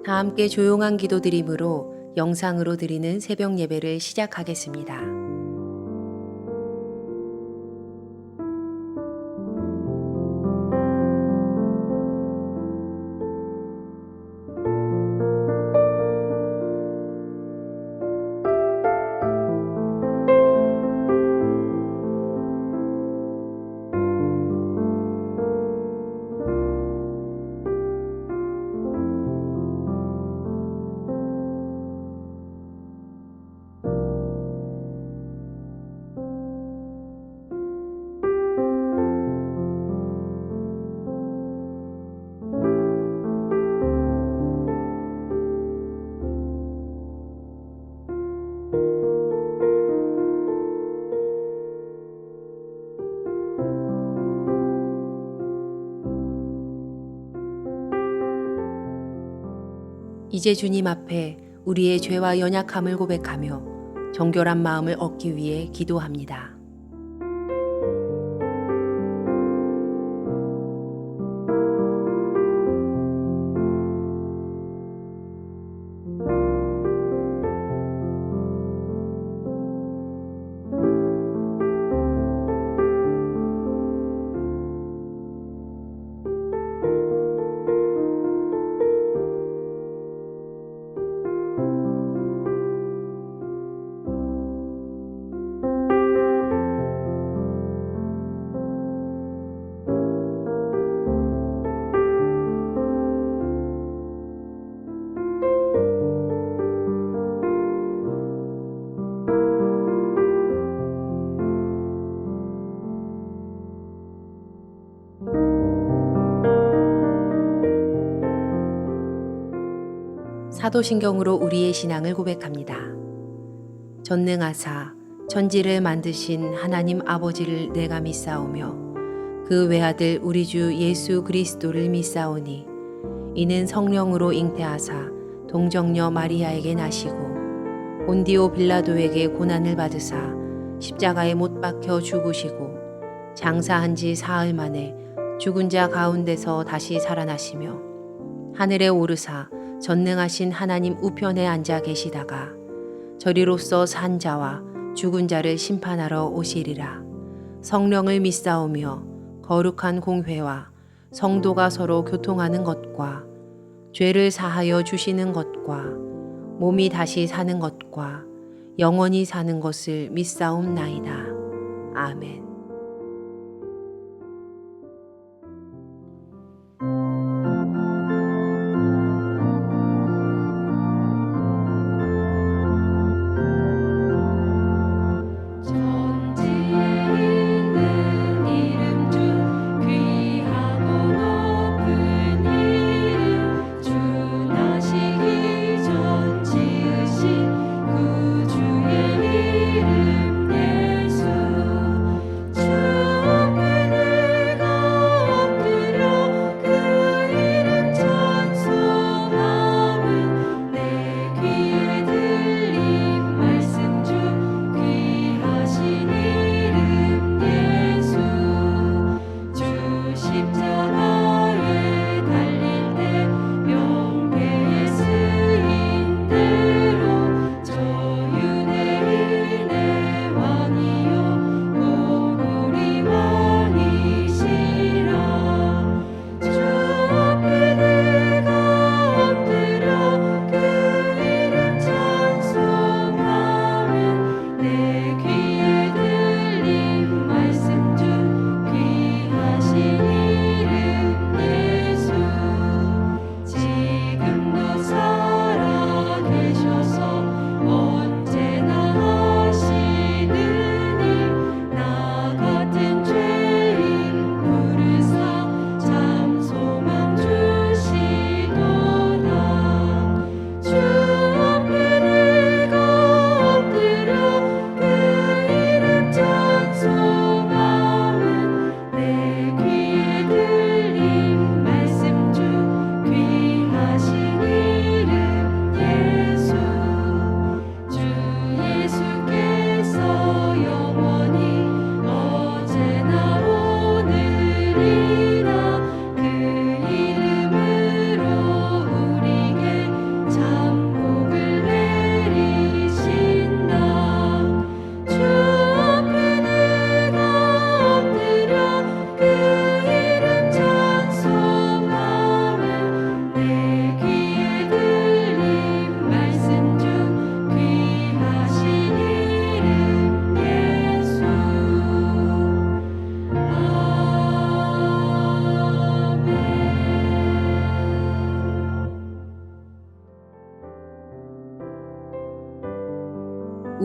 다 함께 조용한 기도 드림으로 영상으로 드리는 새벽 예배를 시작하겠습니다. 이제 주님 앞에 우리의 죄와 연약함을 고백하며 정결한 마음을 얻기 위해 기도합니다. 사도신경으로 우리의 신앙을 고백합니다. 전능하사 천지를 만드신 하나님 아버지를 내가 믿사오며 그 외아들 우리 주 예수 그리스도를 믿사오니 이는 성령으로 잉태하사 동정녀 마리아에게 나시고 본디오 빌라도에게 고난을 받으사 십자가에 못 박혀 죽으시고 장사한 지 사흘 만에 죽은 자 가운데서 다시 살아나시며 하늘에 오르사 전능하신 하나님 우편에 앉아 계시다가 저리로서 산 자와 죽은 자를 심판하러 오시리라. 성령을 믿사오며 거룩한 공회와 성도가 서로 교통하는 것과 죄를 사하여 주시는 것과 몸이 다시 사는 것과 영원히 사는 것을 믿사옵나이다. 아멘.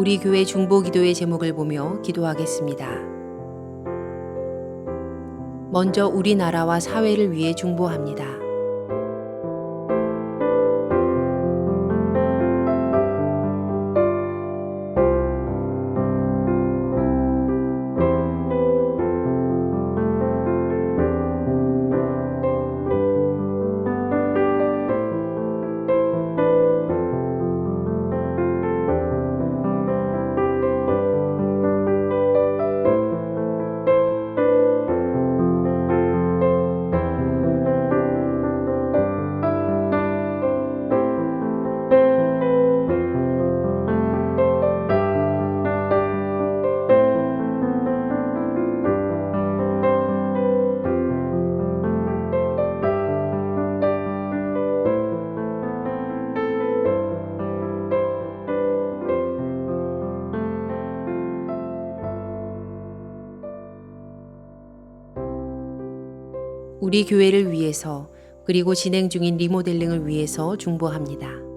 우리 교회 중보 기도의 제목을 보며 기도하겠습니다. 먼저 우리나라와 사회를 위해 중보합니다. 우리 교회를 위해서 그리고 진행 중인 리모델링을 위해서 중보합니다.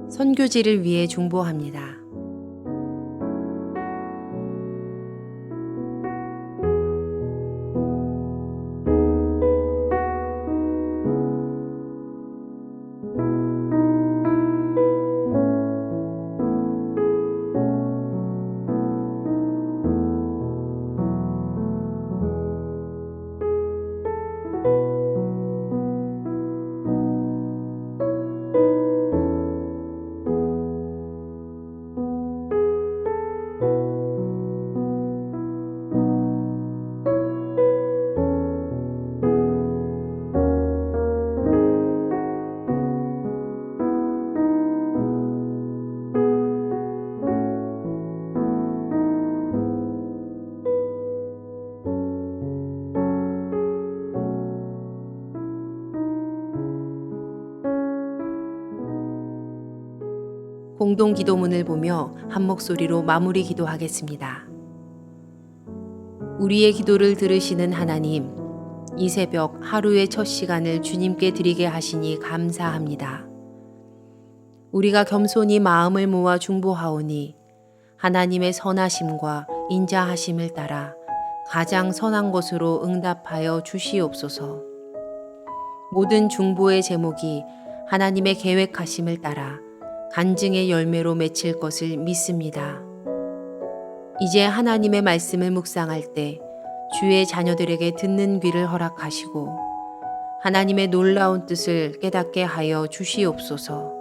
선교지를 위해 중보합니다. 공동 기도문을 보며 한 목소리로 마무리 기도하겠습니다. 우리의 기도를 들으시는 하나님, 이 새벽 하루의 첫 시간을 주님께 드리게 하시니 감사합니다. 우리가 겸손히 마음을 모아 중보하오니 하나님의 선하심과 인자하심을 따라 가장 선한 것으로 응답하여 주시옵소서. 모든 중보의 제목이 하나님의 계획하심을 따라 간증의 열매로 맺힐 것을 믿습니다. 이제 하나님의 말씀을 묵상할 때 주의 자녀들에게 듣는 귀를 허락하시고 하나님의 놀라운 뜻을 깨닫게 하여 주시옵소서.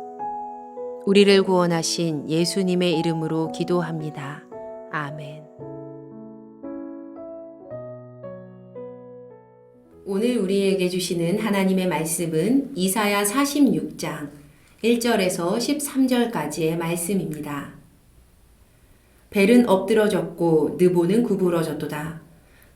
우리를 구원하신 예수님의 이름으로 기도합니다. 아멘. 오늘 우리에게 주시는 하나님의 말씀은 이사야 46장 1절에서 13절까지의 말씀입니다. 벨은 엎드러졌고 느보는 구부러졌도다.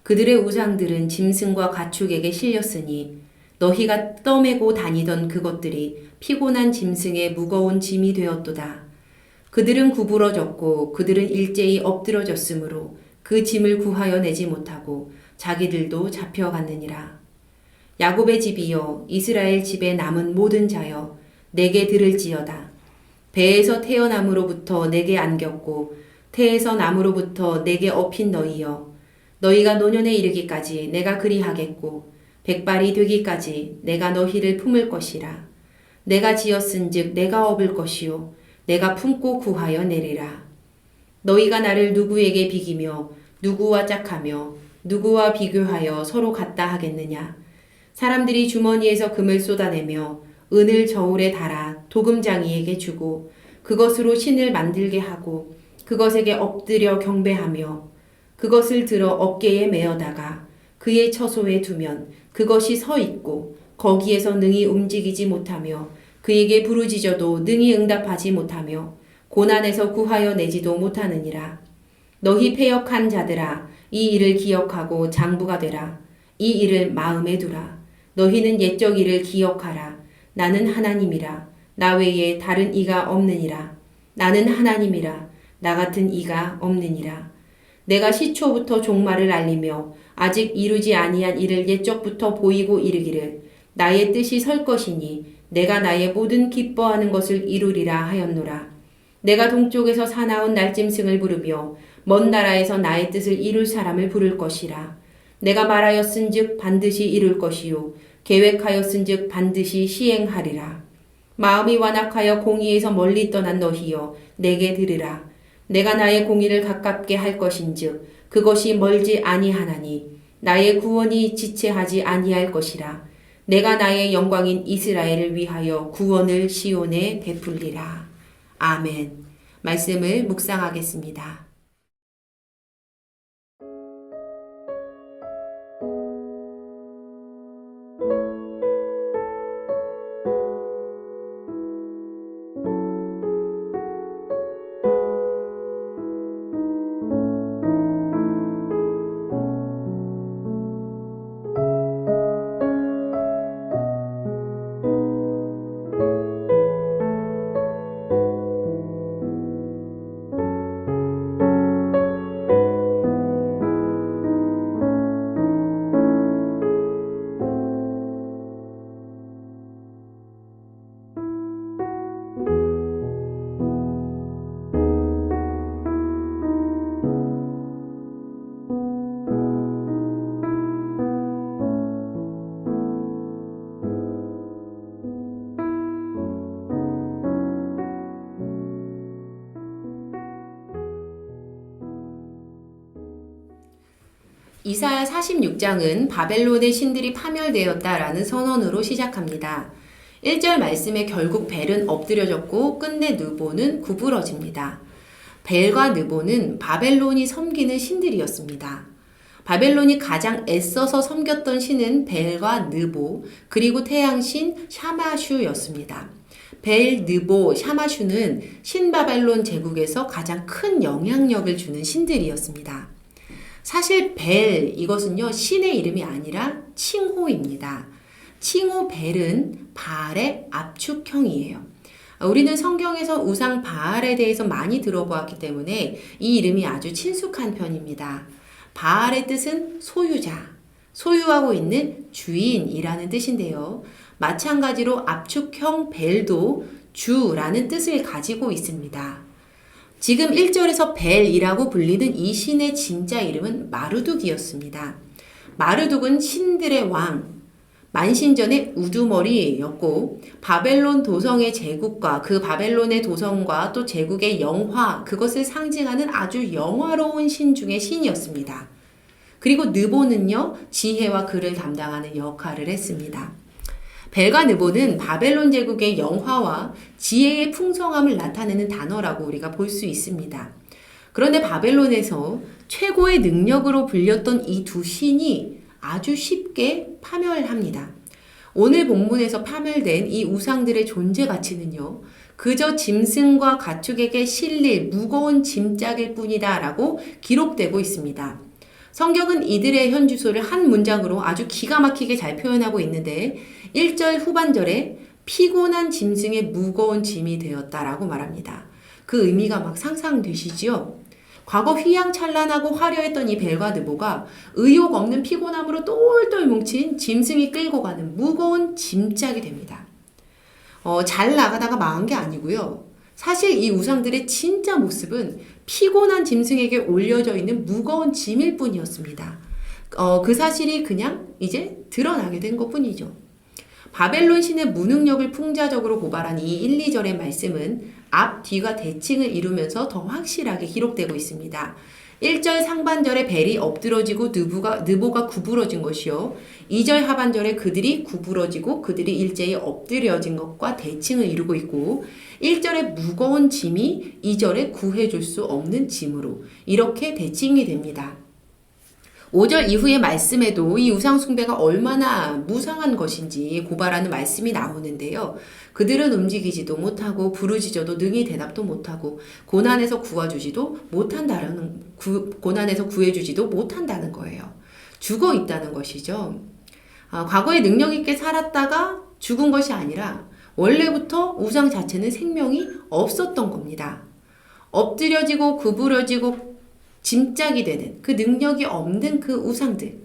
그들의 우상들은 짐승과 가축에게 실렸으니 너희가 떠매고 다니던 그것들이 피곤한 짐승의 무거운 짐이 되었도다. 그들은 구부러졌고 그들은 일제히 엎드러졌으므로 그 짐을 구하여 내지 못하고 자기들도 잡혀갔느니라. 야곱의 집이여, 이스라엘 집에 남은 모든 자여, 내게 들을지어다. 배에서 태어남으로부터 내게 안겼고 태에서 남으로부터 내게 업힌 너희여, 너희가 노년에 이르기까지 내가 그리하겠고 백발이 되기까지 내가 너희를 품을 것이라. 내가 지었은즉 내가 업을 것이요 내가 품고 구하여 내리라. 너희가 나를 누구에게 비기며 누구와 짝하며 누구와 비교하여 서로 같다 하겠느냐. 사람들이 주머니에서 금을 쏟아내며 은을 저울에 달아 도금장이에게 주고 그것으로 신을 만들게 하고 그것에게 엎드려 경배하며 그것을 들어 어깨에 메어다가 그의 처소에 두면 그것이 서 있고 거기에서 능히 움직이지 못하며 그에게 부르짖어도 능히 응답하지 못하며 고난에서 구하여 내지도 못하느니라. 너희 패역한 자들아, 이 일을 기억하고 장부가 되라. 이 일을 마음에 두라. 너희는 옛적 일을 기억하라. 나는 하나님이라. 나 외에 다른 이가 없느니라. 나는 하나님이라. 나 같은 이가 없느니라. 내가 시초부터 종말을 알리며 아직 이루지 아니한 일을 옛적부터 보이고 이르기를 나의 뜻이 설 것이니 내가 나의 모든 기뻐하는 것을 이루리라 하였노라. 내가 동쪽에서 사나운 날짐승을 부르며 먼 나라에서 나의 뜻을 이룰 사람을 부를 것이라. 내가 말하였은즉 반드시 이룰 것이요 계획하였은즉 반드시 시행하리라. 마음이 완악하여 공의에서 멀리 떠난 너희여, 내게 들으라. 내가 나의 공의를 가깝게 할 것인즉 그것이 멀지 아니하나니 나의 구원이 지체하지 아니할 것이라. 내가 나의 영광인 이스라엘을 위하여 구원을 시온에 베풀리라. 아멘. 말씀을 묵상하겠습니다. 이사야 46장은 바벨론의 신들이 파멸되었다라는 선언으로 시작합니다. 1절 말씀에 결국 벨은 엎드려졌고 끝내 느보는 구부러집니다. 벨과 느보는 바벨론이 섬기는 신들이었습니다. 바벨론이 가장 애써서 섬겼던 신은 벨과 느보 그리고 태양신 샤마슈였습니다. 벨, 느보, 샤마슈는 신바벨론 제국에서 가장 큰 영향력을 주는 신들이었습니다. 사실 벨 이것은요 신의 이름이 아니라 칭호입니다. 칭호 벨은 바알의 압축형이에요. 우리는 성경에서 우상 바알에 대해서 많이 들어보았기 때문에 이 이름이 아주 친숙한 편입니다. 바알의 뜻은 소유자, 소유하고 있는 주인이라는 뜻인데요. 마찬가지로 압축형 벨도 주라는 뜻을 가지고 있습니다. 지금 1절에서 벨이라고 불리는 이 신의 진짜 이름은 마르둑이었습니다. 마르둑은 신들의 왕, 만신전의 우두머리였고 바벨론 도성의 제국과 그 바벨론의 도성과 또 제국의 영화, 그것을 상징하는 아주 영화로운 신 중의 신이었습니다. 그리고 느보는요, 지혜와 글을 담당하는 역할을 했습니다. 벨과 느보는 바벨론 제국의 영화와 지혜의 풍성함을 나타내는 단어라고 우리가 볼 수 있습니다. 그런데 바벨론에서 최고의 능력으로 불렸던 이 두 신이 아주 쉽게 파멸합니다. 오늘 본문에서 파멸된 이 우상들의 존재 가치는요, 그저 짐승과 가축에게 실릴 무거운 짐짝일 뿐이다 라고 기록되고 있습니다. 성경은 이들의 현주소를 한 문장으로 아주 기가 막히게 잘 표현하고 있는데 1절 후반절에 피곤한 짐승의 무거운 짐이 되었다라고 말합니다. 그 의미가 막 상상되시지요? 과거 휘황찬란하고 화려했던 이 벨과 느보가 의욕 없는 피곤함으로 똘똘 뭉친 짐승이 끌고 가는 무거운 짐짝이 됩니다. 잘 나가다가 망한 게 아니고요. 사실 이 우상들의 진짜 모습은 피곤한 짐승에게 올려져 있는 무거운 짐일 뿐이었습니다. 그 사실이 그냥 이제 드러나게 된 것 뿐이죠. 바벨론 신의 무능력을 풍자적으로 고발한 이 1, 2절의 말씀은 앞, 뒤가 대칭을 이루면서 더 확실하게 기록되고 있습니다. 1절 상반절에 벨이 엎드러지고 느보가 구부러진 것이요. 2절 하반절에 그들이 구부러지고 그들이 일제히 엎드려진 것과 대칭을 이루고 있고 1절에 무거운 짐이 2절에 구해줄 수 없는 짐으로 이렇게 대칭이 됩니다. 5절 이후의 말씀에도 이 우상숭배가 얼마나 무상한 것인지 고발하는 말씀이 나오는데요. 그들은 움직이지도 못하고 부르짖어도 능히 대답도 못하고 고난에서 구해주지도 못한다는 거예요. 죽어 있다는 것이죠. 과거에 능력 있게 살았다가 죽은 것이 아니라 원래부터 우상 자체는 생명이 없었던 겁니다. 엎드려지고 구부러지고 짐짝이 되는 그 능력이 없는 그 우상들.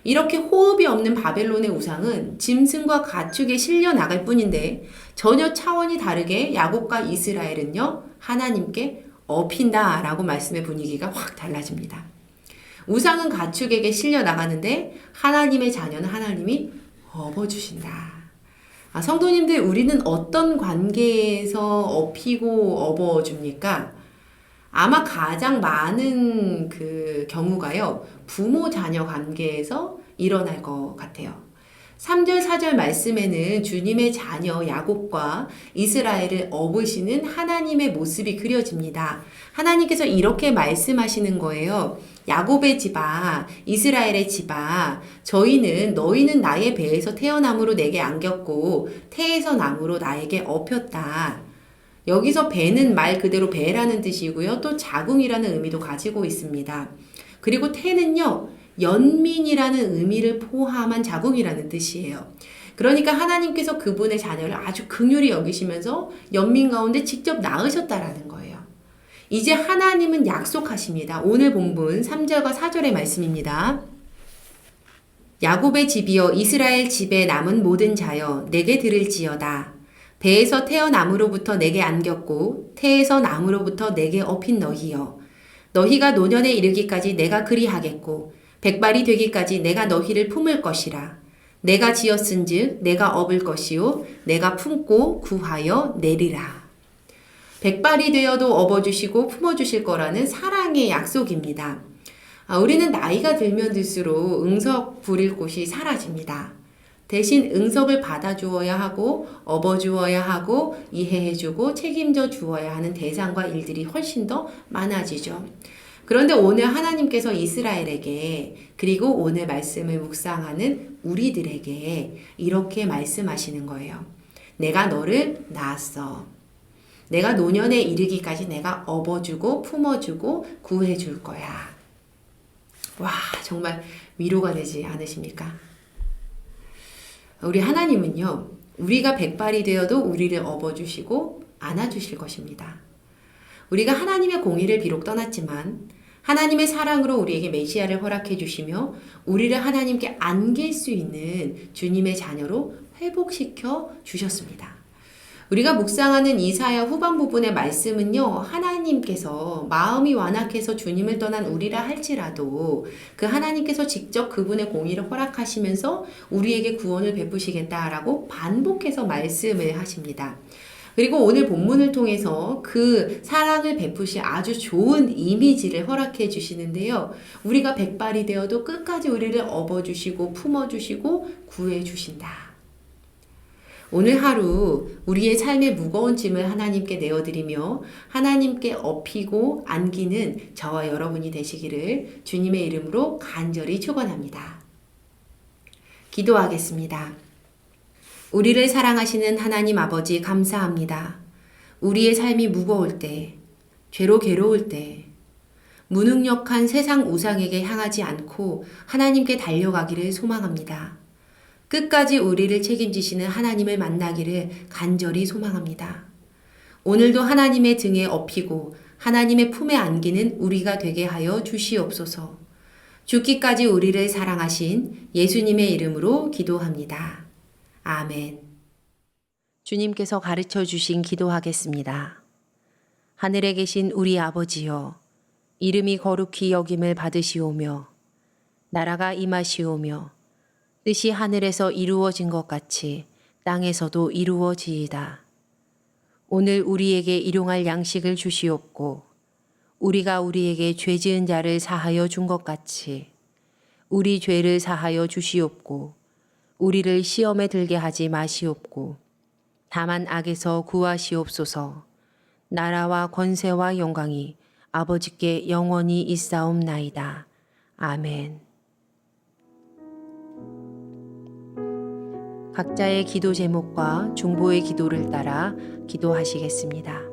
이렇게 호흡이 없는 바벨론의 우상은 짐승과 가축에 실려 나갈 뿐인데 전혀 차원이 다르게 야곱과 이스라엘은요, 하나님께 업힌다 라고 말씀의 분위기가 확 달라집니다. 우상은 가축에게 실려 나가는데 하나님의 자녀는 하나님이 업어주신다. 성도님들, 우리는 어떤 관계에서 업히고 업어줍니까? 아마 가장 많은 그 경우가요, 부모 자녀 관계에서 일어날 것 같아요. 3절 4절 말씀에는 주님의 자녀 야곱과 이스라엘을 업으시는 하나님의 모습이 그려집니다. 하나님께서 이렇게 말씀하시는 거예요. 야곱의 집아, 이스라엘의 집아, 너희는 나의 배에서 태어남으로 내게 안겼고 태에서 남으로 나에게 업혔다. 여기서 배는 말 그대로 배라는 뜻이고요. 또 자궁이라는 의미도 가지고 있습니다. 그리고 태는요, 연민이라는 의미를 포함한 자궁이라는 뜻이에요. 그러니까 하나님께서 그분의 자녀를 아주 긍휼히 여기시면서 연민 가운데 직접 낳으셨다라는 거예요. 이제 하나님은 약속하십니다. 오늘 본문 3절과 4절의 말씀입니다. 야곱의 집이여 이스라엘 집에 남은 모든 자여 내게 들을지어다. 배에서 태어남으로부터 내게 안겼고 태에서 남으로부터 내게 업힌 너희여. 너희가 노년에 이르기까지 내가 그리하겠고 백발이 되기까지 내가 너희를 품을 것이라. 내가 지었은즉 내가 업을 것이요 내가 품고 구하여 내리라. 백발이 되어도 업어주시고 품어주실 거라는 사랑의 약속입니다. 우리는 나이가 들면 들수록 응석 부릴 곳이 사라집니다. 대신 응석을 받아주어야 하고 업어주어야 하고 이해해주고 책임져 주어야 하는 대상과 일들이 훨씬 더 많아지죠. 그런데 오늘 하나님께서 이스라엘에게 그리고 오늘 말씀을 묵상하는 우리들에게 이렇게 말씀하시는 거예요. 내가 너를 낳았어. 내가 노년에 이르기까지 내가 업어주고 품어주고 구해줄 거야. 와, 정말 위로가 되지 않으십니까? 우리 하나님은요, 우리가 백발이 되어도 우리를 업어주시고 안아주실 것입니다. 우리가 하나님의 공의를 비록 떠났지만 하나님의 사랑으로 우리에게 메시아를 허락해 주시며 우리를 하나님께 안길 수 있는 주님의 자녀로 회복시켜 주셨습니다. 우리가 묵상하는 이사야 후반 부분의 말씀은요, 하나님께서 마음이 완악해서 주님을 떠난 우리라 할지라도 그 하나님께서 직접 그분의 공의를 허락하시면서 우리에게 구원을 베푸시겠다라고 반복해서 말씀을 하십니다. 그리고 오늘 본문을 통해서 그 사랑을 베푸실 아주 좋은 이미지를 허락해 주시는데요. 우리가 백발이 되어도 끝까지 우리를 업어주시고 품어주시고 구해주신다. 오늘 하루 우리의 삶의 무거운 짐을 하나님께 내어드리며 하나님께 업히고 안기는 저와 여러분이 되시기를 주님의 이름으로 간절히 축원합니다. 기도하겠습니다. 우리를 사랑하시는 하나님 아버지 감사합니다. 우리의 삶이 무거울 때, 죄로 괴로울 때, 무능력한 세상 우상에게 향하지 않고 하나님께 달려가기를 소망합니다. 끝까지 우리를 책임지시는 하나님을 만나기를 간절히 소망합니다. 오늘도 하나님의 등에 업히고 하나님의 품에 안기는 우리가 되게 하여 주시옵소서. 죽기까지 우리를 사랑하신 예수님의 이름으로 기도합니다. 아멘. 주님께서 가르쳐 주신 기도하겠습니다. 하늘에 계신 우리 아버지여, 이름이 거룩히 여김을 받으시오며, 나라가 임하시오며, 뜻이 하늘에서 이루어진 것 같이 땅에서도 이루어지이다. 오늘 우리에게 일용할 양식을 주시옵고, 우리가 우리에게 죄 지은 자를 사하여 준 것 같이 우리 죄를 사하여 주시옵고, 우리를 시험에 들게 하지 마시옵고, 다만 악에서 구하시옵소서. 나라와 권세와 영광이 아버지께 영원히 있사옵나이다. 아멘. 각자의 기도 제목과 중보의 기도를 따라 기도하시겠습니다.